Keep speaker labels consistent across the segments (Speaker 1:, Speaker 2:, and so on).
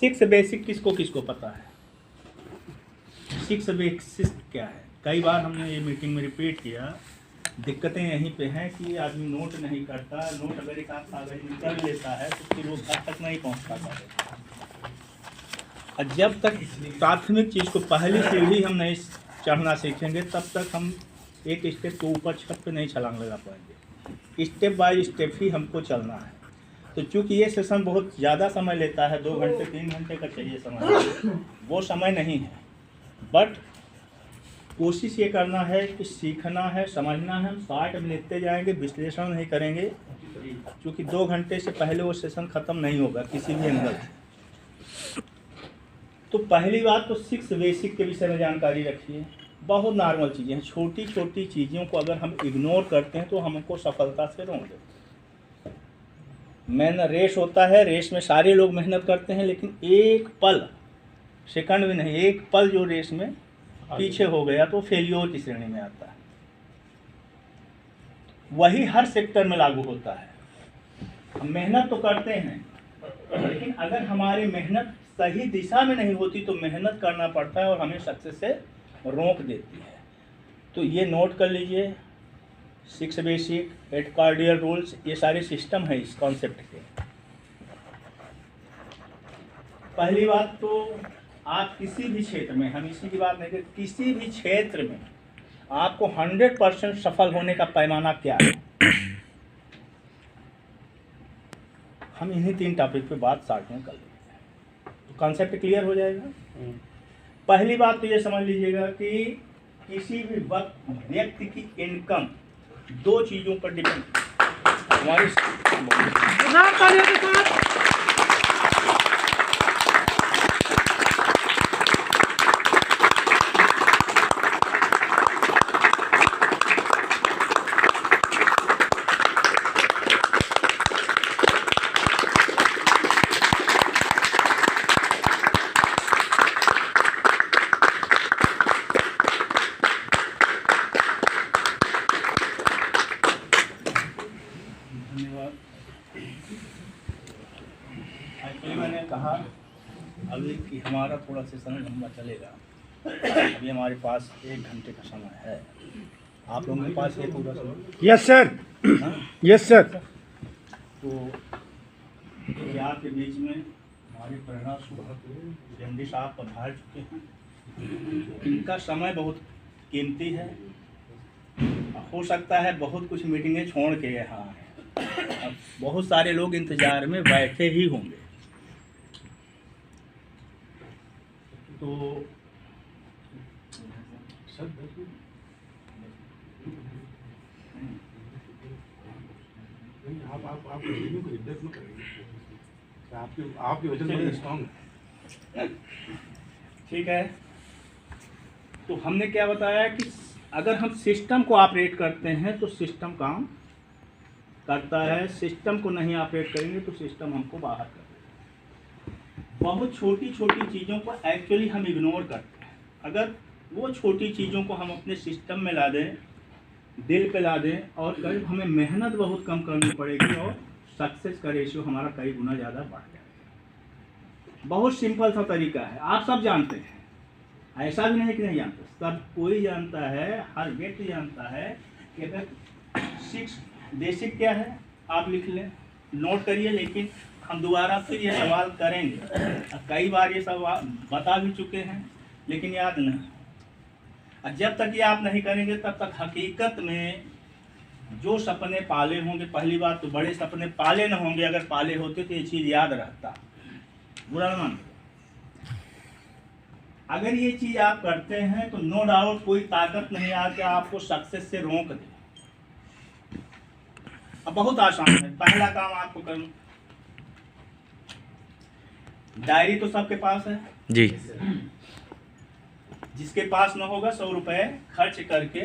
Speaker 1: 6 basic किसको किसको पता है? 6 बेसिक क्या है? कई बार हमने ये मीटिंग में रिपीट किया। दिक्कतें यहीं पे हैं कि आदमी नोट नहीं करता। नोट अगर एक आध कागज में कर लेता है तो फिर वो घर तक नहीं पहुंच पाता। और जब तक प्राथमिक चीज़ को पहली सीढ़ी हम नहीं चढ़ना सीखेंगे तब तक हम एक स्टेप को ऊपर छत पे नहीं छलांग लगा पाएंगे। स्टेप बाय स्टेप ही हमको चलना है। तो चूँकि ये सेशन बहुत ज़्यादा समय लेता है, 2 घंटे 3 घंटे का चाहिए समय, वो समय नहीं है। बट कोशिश ये करना है कि सीखना है, समझना है। हम शॉर्ट में लिखते जाएंगे, विश्लेषण नहीं करेंगे, क्योंकि 2 घंटे से पहले वो सेशन ख़त्म नहीं होगा किसी भी एंगल से। तो पहली बात तो 6 बेसिक के विषय में जानकारी रखिए। बहुत नॉर्मल चीज़ें हैं, छोटी छोटी चीज़ों को अगर हम इग्नोर करते हैं तो हमको सफलता से रोक देते हैं। रेस होता है, रेस में सारे लोग मेहनत करते हैं, लेकिन एक पल, सेकंड भी नहीं, एक पल जो रेस में पीछे हो गया तो फेलियर की श्रेणी में आता है। वही हर सेक्टर में लागू होता है। हम मेहनत तो करते हैं, लेकिन अगर हमारी मेहनत सही दिशा में नहीं होती तो मेहनत करना पड़ता है और हमें सक्सेस से रोक देती है। तो ये नोट कर लीजिए, 6 बेसिक, 8 कार्डियल रूल्स, ये सारे सिस्टम है इस कॉन्सेप्ट के। पहली बात तो आप किसी भी क्षेत्र में, हम इसी की बात नहीं करते, किसी भी क्षेत्र में आपको 100% सफल होने का पैमाना क्या है? हम इन्हीं 3 टॉपिक पे बात स्टार्ट में कर लेते हैं, तो कॉन्सेप्ट क्लियर हो जाएगा। पहली बात तो ये समझ लीजिएगा कि किसी भी वक्त व्यक्ति की इनकम 2 चीज़ों पर डिपेंड हमारी। मैंने कहा अभी कि हमारा थोड़ा सेशन लंबा चलेगा। अभी हमारे पास 1 घंटे का समय है। आप लोगों के पास ये पूरा समय?
Speaker 2: Yes sir, yes sir.
Speaker 1: तो आपके बीच में हमारे प्रेरणा जंडी साहब पधार चुके हैं। इनका समय बहुत कीमती है। हो सकता है बहुत कुछ मीटिंगें छोड़ के यहाँ आए। अब बहुत सारे लोग इंतजार में बैठे ही होंगे। तो
Speaker 2: आपकी वजह से स्ट्रॉन्ग।
Speaker 1: ठीक है, तो हमने क्या बताया कि अगर हम सिस्टम को ऑपरेट करते हैं तो सिस्टम काम करता है, सिस्टम को नहीं ऑपरेट करेंगे तो सिस्टम हमको बाहर कर देगा। बहुत छोटी छोटी चीज़ों को एक्चुअली हम इग्नोर करते हैं। अगर वो छोटी चीज़ों को हम अपने सिस्टम में ला दें, दिल पे ला दें, और करीब हमें मेहनत बहुत कम करनी पड़ेगी और सक्सेस का रेशियो हमारा कई गुना ज़्यादा बढ़ जाएगा। बहुत सिंपल सा तरीका है, आप सब जानते हैं, ऐसा भी नहीं कि नहीं जानते, सब कोई जानता है, हर व्यक्ति जानता है कि अगर 6 बेसिक क्या है आप लिख लें, नोट करिए। लेकिन हम दोबारा फिर ये सवाल करेंगे, कई बार ये सवाल बता भी चुके हैं लेकिन याद नहीं। और जब तक ये आप नहीं करेंगे तब तक हकीकत में जो सपने पाले होंगे, पहली बात तो बड़े सपने पाले न होंगे। अगर पाले होते तो ये चीज़ याद रहता, बुरा न मान। अगर ये चीज़ आप करते हैं तो नो डाउट कोई ताकत नहीं आके आपको सक्सेस से रोक दे। अब बहुत आसान है। पहला काम आपको करना, डायरी तो सबके पास है
Speaker 3: जी।
Speaker 1: जिसके पास ना होगा 100 रुपए खर्च करके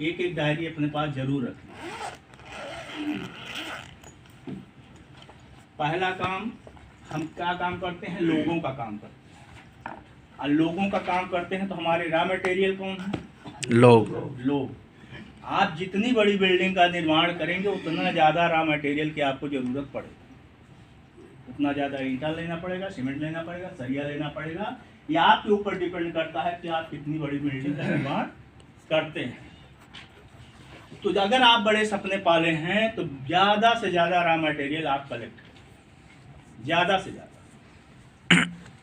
Speaker 1: एक डायरी अपने पास जरूर रखें। पहला काम हम क्या काम करते हैं? लोगों का काम करते हैं। और लोगों का काम करते हैं तो हमारे रॉ मटेरियल कौन है? लोग। आप जितनी बड़ी बिल्डिंग का निर्माण करेंगे उतना ज़्यादा रॉ मटेरियल की आपको ज़रूरत पड़ेगी। उतना ज़्यादा ईंटा लेना पड़ेगा, सीमेंट लेना पड़ेगा, सरिया लेना पड़ेगा। ये आपके ऊपर डिपेंड करता है कि आप कितनी बड़ी बिल्डिंग का निर्माण करते हैं। तो अगर आप बड़े सपने पाले हैं तो ज़्यादा से ज़्यादा रॉ मटेरियल आप कलेक्ट करें, ज़्यादा से ज़्यादा,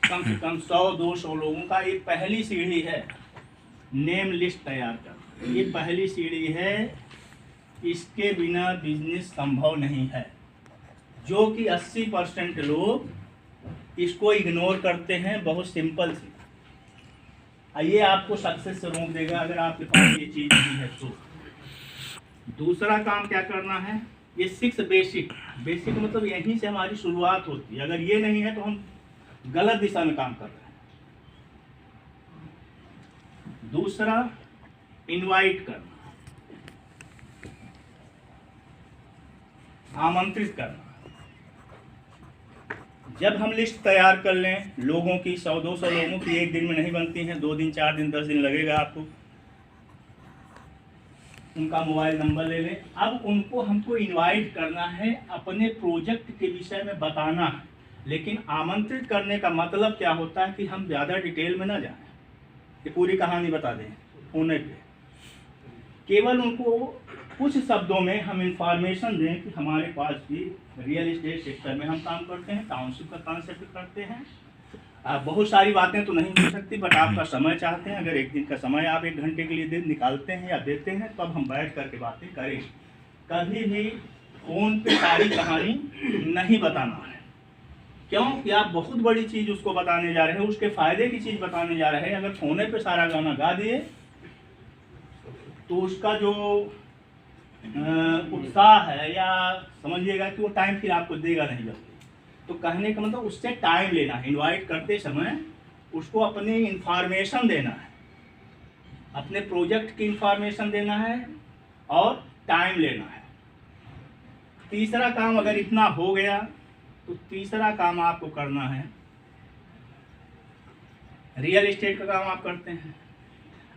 Speaker 1: कम से कम 100-200 लोगों का। ये पहली सीढ़ी है, नेम लिस्ट तैयार कर, ये पहली सीढ़ी है। इसके बिना बिजनेस संभव नहीं है, जो कि 80% लोग इसको इग्नोर करते हैं। बहुत सिंपल सी, ये आपको सक्सेस से रोक देगा अगर आपके पास ये चीज़ नहीं है तो। दूसरा काम क्या करना है, ये 6 बेसिक मतलब यहीं से हमारी शुरुआत होती है। अगर ये नहीं है तो हम गलत दिशा में काम कर रहे हैं। दूसरा, इनवाइट करना, आमंत्रित करना। जब हम लिस्ट तैयार कर लें लोगों की, 100-200 लोगों की, एक दिन में नहीं बनती हैं, 2 दिन, 4 दिन, 10 दिन लगेगा आपको। उनका मोबाइल नंबर ले लें। अब उनको हमको इनवाइट करना है, अपने प्रोजेक्ट के विषय में बताना है। लेकिन आमंत्रित करने का मतलब क्या होता है कि हम ज़्यादा डिटेल में ना जाएं, कि पूरी कहानी बता दें होने पे। केवल उनको कुछ शब्दों में हम इंफॉर्मेशन दें कि हमारे पास भी रियल एस्टेट सेक्टर में हम काम करते हैं, टाउनशिप का कॉन्सेप्ट करते हैं। बहुत सारी बातें तो नहीं हो सकती, बट आपका समय चाहते हैं, अगर एक दिन का समय आप 1 घंटे के लिए निकालते हैं या देते हैं, तब हम बैठ करके बातें करें। कभी भी फ़ोन पे सारी कहानी नहीं बताना है, क्योंकि आप बहुत बड़ी चीज़ उसको बताने जा रहे हैं, उसके फ़ायदे की चीज़ बताने जा रहे हैं। अगर फोने पे सारा गाना गा दिए तो उसका जो उत्साह है, या समझिएगा कि वो टाइम फिर आपको देगा नहीं जल्दी। तो कहने का मतलब उससे टाइम लेना है। इनवाइट करते समय उसको अपनी इंफॉर्मेशन देना है, अपने प्रोजेक्ट की इंफॉर्मेशन देना है और टाइम लेना है। तीसरा काम अगर इतना हो गया तो तीसरा काम आपको करना है, रियल इस्टेट का काम आप करते हैं।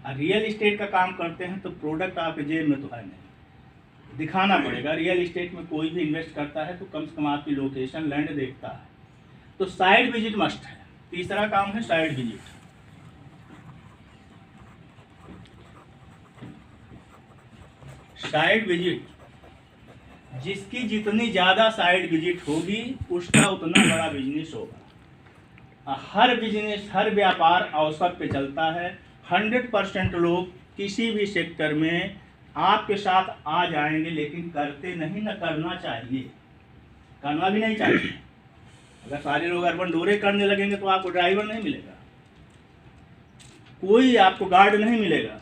Speaker 1: रियल इस्टेट का काम करते हैं तो प्रोडक्ट आपके जेब में तो है नहीं, दिखाना पड़ेगा। रियल इस्टेट में कोई भी इन्वेस्ट करता है तो कम से कम आपकी लोकेशन, लैंड देखता है। तो साइट विजिट मस्ट है। तीसरा काम है साइट विजिट। साइट विजिट, जिसकी जितनी ज़्यादा साइट विजिट होगी उसका उतना बड़ा बिजनेस होगा। हर बिजनेस, हर व्यापार अवसर पे चलता है। 100% लोग किसी भी सेक्टर में आपके साथ आ जाएंगे, लेकिन करते नहीं, न करना चाहिए, करना भी नहीं चाहिए। अगर सारे लोग अर्बन डोरे करने लगेंगे तो आपको ड्राइवर नहीं मिलेगा, कोई आपको गार्ड नहीं मिलेगा,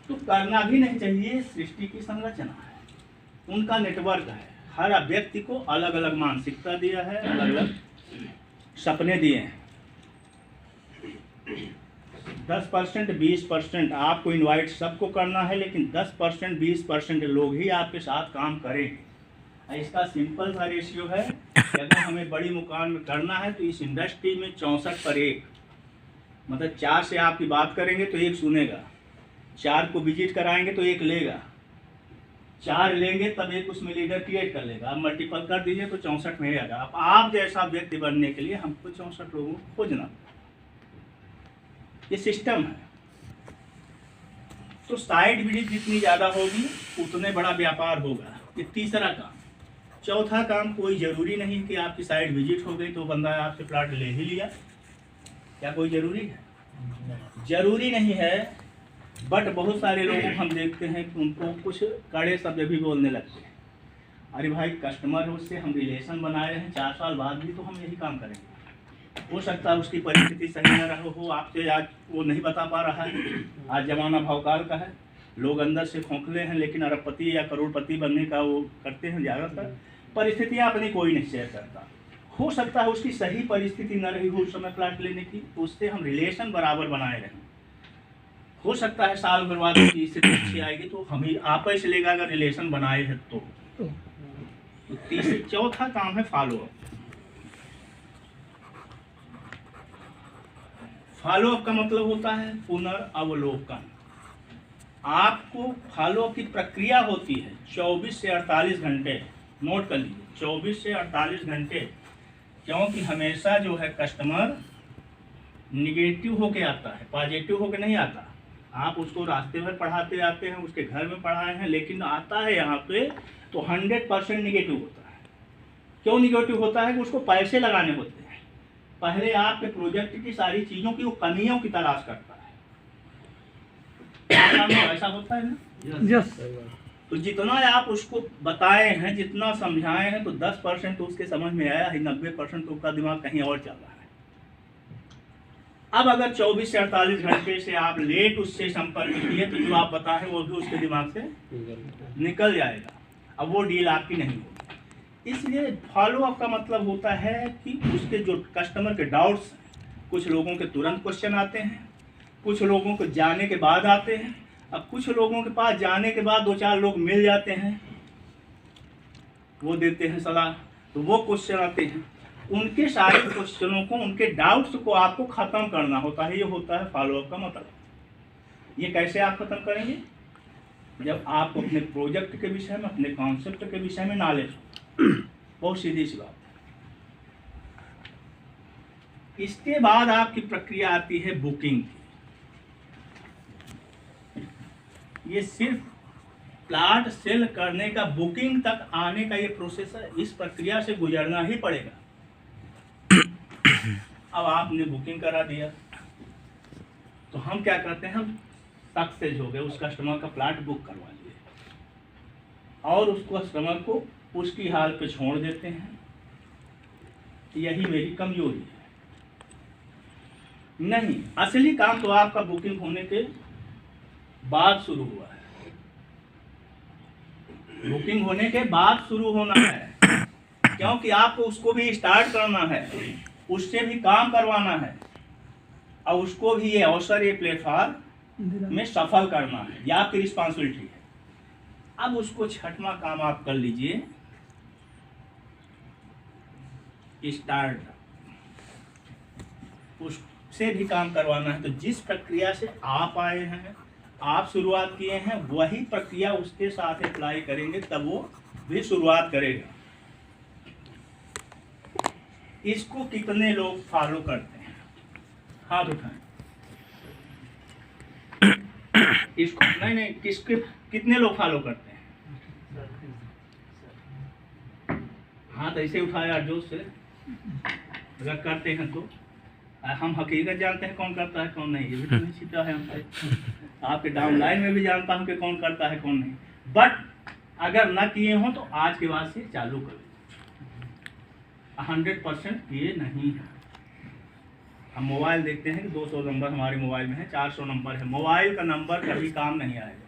Speaker 1: तो करना भी नहीं चाहिए। सृष्टि की संरचना है, उनका नेटवर्क है। हर व्यक्ति को अलग अलग मानसिकता दिया है, अलग अलग सपने दिए हैं। 10%, 20% आपको इनवाइट सबको करना है, लेकिन 10%, 20% लोग ही आपके साथ काम करेंगे। इसका सिंपल सा रेशियो है कि अगर हमें बड़ी मुकाम में करना है तो इस इंडस्ट्री में 64 पर 1, मतलब 4 से आपकी बात करेंगे तो 1 सुनेगा, 4 को विजिट कराएंगे तो 1 लेगा, 4 लेंगे तब 1 उसमें लीडर क्रिएट कर लेगा। आप मल्टीपल कर दीजिए तो 64 में आएगा। अब आप जैसा व्यक्ति बनने के लिए हमको 64 लोगों को खोजना, ये सिस्टम है। तो साइड विजिट जितनी ज़्यादा होगी उतने बड़ा व्यापार होगा। ये तीसरा काम। चौथा काम, कोई ज़रूरी नहीं कि आपकी साइड विजिट हो गई तो बंदा आपसे प्लाट ले ही लिया। क्या कोई ज़रूरी है? ज़रूरी नहीं है, बट बहुत सारे लोग हम देखते हैं कि उनको कुछ कड़े शब्द भी बोलने लगते हैं। अरे भाई, कस्टमर उससे हम रिलेशन बनाए रहे हैं 4 साल बाद भी तो हम यही काम करेंगे। हो सकता है उसकी परिस्थिति सही न रहा हो, आपसे आज वो नहीं बता पा रहा है। आज ज़माना भावकाल का है, लोग अंदर से खोखले हैं, लेकिन अरबपति या करोड़पति बनने का वो करते हैं। ज़्यादातर परिस्थितियाँ अपनी कोई नहीं शेयर करता। हो सकता है उसकी सही परिस्थिति न रही हो उस समय प्लाट लेने की, तो उससे हम रिलेशन बराबर बनाए रहें। हो सकता है साल भर बाद की स्थिति अच्छी आएगी तो हम ही आप ही से लेगा, अगर रिलेशन बनाए हैं तो। चौथा काम है फॉलोअप। फॉलोअप का मतलब होता है पुनर्अवलोकन। आपको फॉलोअप की प्रक्रिया होती है 24 से 48 घंटे, नोट कर लीजिए, 24 से 48 घंटे क्योंकि हमेशा जो है कस्टमर निगेटिव होके आता है, पॉजिटिव होके नहीं आता। आप उसको रास्ते भर पढ़ाते आते हैं, उसके घर में पढ़ाए हैं, लेकिन आता है यहाँ पे तो 100% निगेटिव होता है। क्यों निगेटिव होता है? कि उसको पैसे लगाने होते हैं। पहले आपके प्रोजेक्ट की सारी चीज़ों की वो कमियों की तलाश करता है। ऐसा होता है ना?
Speaker 3: यस।
Speaker 1: तो जितना आप उसको बताए हैं, जितना समझाए हैं, तो 10% तो उसके समझ में आया है, 90% तो उसका दिमाग कहीं और चल रहा है। अब अगर 24 से 48 घंटे से आप लेट उससे संपर्क किए तो जो आप बताएं वो भी उसके दिमाग से निकल जाएगा। अब वो डील आपकी नहीं होगी। इसलिए फॉलो अप का मतलब होता है कि उसके जो कस्टमर के डाउट्स, कुछ लोगों के तुरंत क्वेश्चन आते हैं, कुछ लोगों को जाने के बाद आते हैं। अब कुछ लोगों के पास जाने के बाद 2-4 लोग मिल जाते हैं, वो देते हैं सलाह, तो वो क्वेश्चन आते हैं। उनके सारे क्वेश्चनों को, उनके डाउट्स को आपको ख़त्म करना होता है। ये होता है फॉलोअप का मतलब। ये कैसे आप ख़त्म करेंगे? जब आपको अपने प्रोजेक्ट के विषय में, अपने कॉन्सेप्ट के विषय में नॉलेज हो। बहुत सीधी सी बात है। इसके बाद आपकी प्रक्रिया आती है बुकिंग की। ये सिर्फ प्लाट सेल करने का, बुकिंग तक आने का ये प्रोसेस है। इस प्रक्रिया से गुजरना ही पड़ेगा। अब आपने बुकिंग करा दिया तो हम क्या करते हैं, हम सक्सेस हो गए, उस कस्टमर का प्लाट बुक करवा लिए और उस कस्टमर को उसकी हाल पे छोड़ देते हैं। यही मेरी कमजोरी है। नहीं, असली काम तो आपका बुकिंग होने के बाद शुरू हुआ है। बुकिंग होने के बाद शुरू होना है, क्योंकि आपको उसको भी स्टार्ट करना है, उससे भी काम करवाना है और उसको भी ये अवसर, ये प्लेटफॉर्म में सफल करना है। ये आपकी रिस्पॉन्सिबिलिटी है। अब उसको छठवां काम आप कर लीजिए, स्टार्ट। उससे भी काम करवाना है। तो जिस प्रक्रिया से आप आए हैं, आप शुरुआत किए हैं, वही प्रक्रिया उसके साथ अप्लाई करेंगे, तब वो भी शुरुआत करेगा। इसको कितने लोग फॉलो करते हैं? हाथ उठाएं। इसको नहीं, किसके कितने लोग फॉलो करते हैं? हाथ ऐसे उठाया जोश से। अगर करते हैं तो हम हकीकत जानते हैं कौन करता है कौन नहीं। ये भी तो नहीं छिपा है हमसे। आपके डाउनलाइन में भी जानता हूँ कि कौन करता है कौन नहीं। बट अगर ना किए हो तो आज के बाद से चालू करें। 100% किए नहीं है। हम मोबाइल देखते हैं कि 200 नंबर हमारे मोबाइल में है, 400 नंबर है। मोबाइल का नंबर कभी काम नहीं आएगा।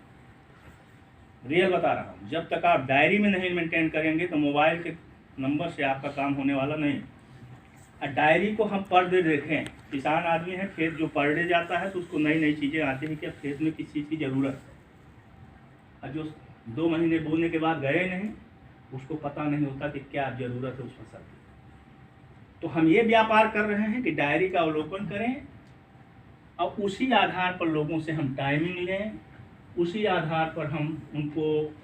Speaker 1: रियल बता रहा हूँ। जब तक आप डायरी में नहीं मेंटेन करेंगे तो मोबाइल के नंबर से आपका काम होने वाला नहीं। डायरी को हम पर डे देखें। किसान आदमी है, खेत जो पर डे जाता है तो उसको नई नई चीज़ें आती हैं कि अब खेत में किस चीज़ की ज़रूरत है। और जो 2 महीने बोने के बाद गए नहीं, उसको पता नहीं होता कि क्या ज़रूरत है उस फसल की। तो हम ये व्यापार कर रहे हैं कि डायरी का अवलोकन करें और उसी आधार पर लोगों से हम टाइमिंग लें, उसी आधार पर हम उनको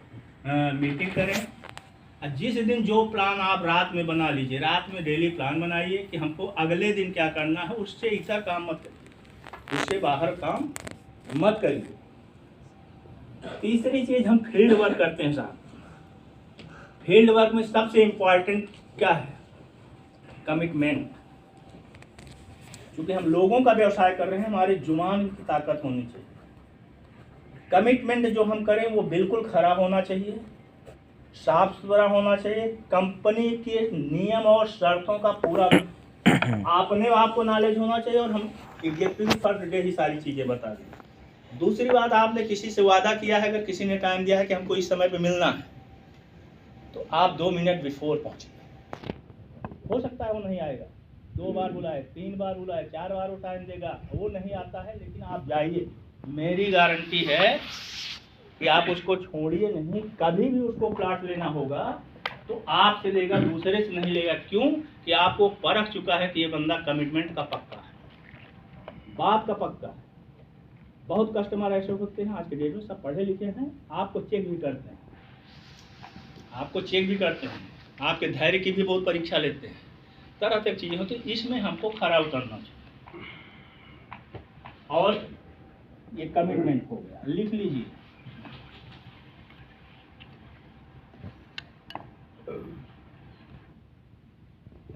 Speaker 1: मीटिंग करें। और जिस दिन जो प्लान आप रात में बना लीजिए, रात में डेली प्लान बनाइए कि हमको अगले दिन क्या करना है। उससे इतना काम मत करिए, उससे बाहर काम मत करिए। तीसरी चीज़ हम फील्ड वर्क करते हैं साहब। फील्ड वर्क में सबसे इम्पॉर्टेंट क्या है? कमिटमेंट। क्योंकि हम लोगों का व्यवसाय कर रहे हैं, हमारे जुबान की ताकत होनी चाहिए। कमिटमेंट जो हम करें वो बिल्कुल खरा होना चाहिए, साफ सुथरा होना चाहिए। कंपनी के नियम और शर्तों का पूरा आपने आपको नॉलेज होना चाहिए और हम एग्जीक्यूटिव पर डे ही सारी चीज़ें बता दें। दूसरी बात, आपने किसी से वादा किया है, अगर किसी ने टाइम दिया है कि हमको इस समय पे मिलना है, तो आप 2 मिनट बिफोर पहुँचिए। हो सकता है वो नहीं आएगा, 2 बार बुलाए, 3 बार बुलाए, 4 बार वो टाइम देगा, वो नहीं आता है, लेकिन आप जाइए। मेरी गारंटी है कि आप उसको छोड़िए नहीं। कभी भी उसको प्लाट लेना होगा तो आपसे लेगा, दूसरे से नहीं लेगा। क्यों? कि आपको परख चुका है कि ये बंदा कमिटमेंट का पक्का है, बात का पक्का है। बहुत कस्टमर ऐसे होते हैं आज के डेट में, सब पढ़े लिखे हैं, आपको चेक भी करते हैं, आपको चेक भी करते हैं, आपके धैर्य की भी बहुत परीक्षा लेते हैं। तरह तरह की चीज़ें होती हैं, इसमें हमको खरा उतरना चाहिए। और ये कमिटमेंट हो गया, लिख लीजिए।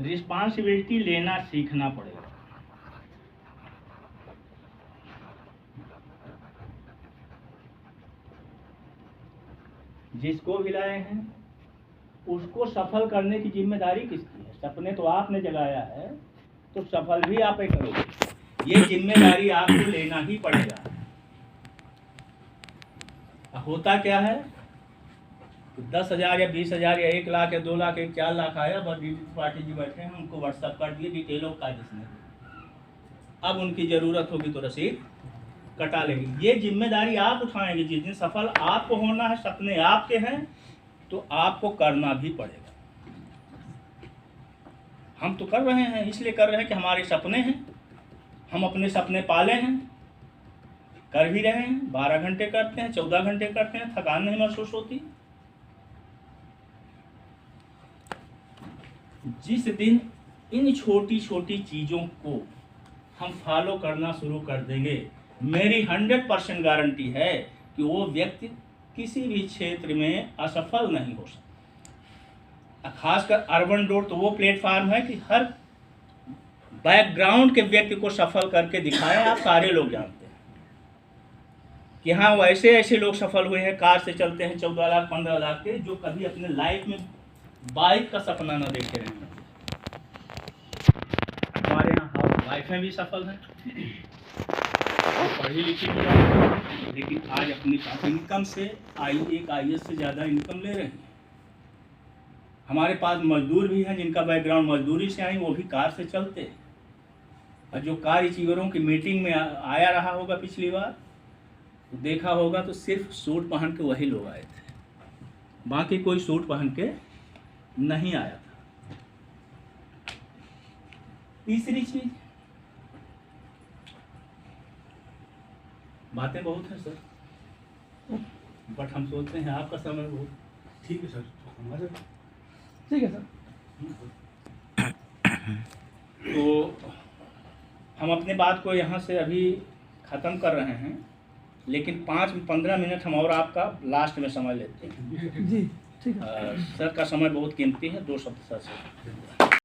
Speaker 1: रिस्पॉन्सिबिलिटी लेना सीखना पड़ेगा। जिसको भी लाए हैं उसको सफल करने की जिम्मेदारी किसकी है? सपने तो आपने जगाया है, तो सफल भी आप ही करोगे। ये जिम्मेदारी आपको लेना ही पड़ेगा। होता क्या है, 10,000 या 20,000 या 1 लाख या 2 लाख या 4 लाख आया, बस पार्टी जी बैठे हैं, उनको व्हाट्सअप कर दिए डिटेलों का जिसने, अब उनकी ज़रूरत होगी तो रसीद कटा लेंगे। ये जिम्मेदारी आप उठाएंगे। जिस दिन सफल आपको होना है, सपने आपके हैं, तो आपको करना भी पड़ेगा। हम तो कर रहे हैं, इसलिए कर रहे हैं कि हमारे सपने हैं, हम अपने सपने पाले हैं, कर भी रहे हैं। 12 घंटे करते हैं, 14 घंटे करते हैं, थकान नहीं महसूस होती। जिस दिन इन छोटी छोटी चीज़ों को हम फॉलो करना शुरू कर देंगे, मेरी 100% गारंटी है कि वो व्यक्ति किसी भी क्षेत्र में असफल नहीं हो सकता। खासकर अर्बन रोड तो वो प्लेटफार्म है कि हर बैकग्राउंड के व्यक्ति को सफल करके दिखाएं। आप सारे लोग जानते हैं कि हाँ, वैसे ऐसे लोग सफल हुए हैं, कार से चलते हैं 14 लाख 15 लाख के, जो कभी अपने लाइफ में बाइक का सपना न देखे रहे हैं। हमारे यहाँ हाउस वाइफें भी सफल हैं, पढ़ी लिखी भी हैं, लेकिन आज अपनी इनकम से एक IAS से ज़्यादा इनकम ले रहे हैं। हमारे पास मजदूर भी हैं जिनका बैकग्राउंड मजदूरी से आई, वो भी कार से चलते हैं। और जो कार अचीवरों की मीटिंग में आया रहा होगा पिछली बार, तो देखा होगा तो सिर्फ सूट पहन के वही लोग आए थे, बाकी कोई सूट पहन के नहीं आया था। तीसरी चीज, बातें बहुत हैं सर, बट हम सोचते हैं आपका समय बहुत।
Speaker 2: ठीक है सर, हमारे
Speaker 3: ठीक है सर।
Speaker 1: तो हम अपने बात को यहाँ से अभी ख़त्म कर रहे हैं, लेकिन 5-15 मिनट हम और आपका लास्ट में समय लेते हैं।
Speaker 3: जी ठीक है।
Speaker 1: सर का समय बहुत कीमती है, 2 शब्द सर से।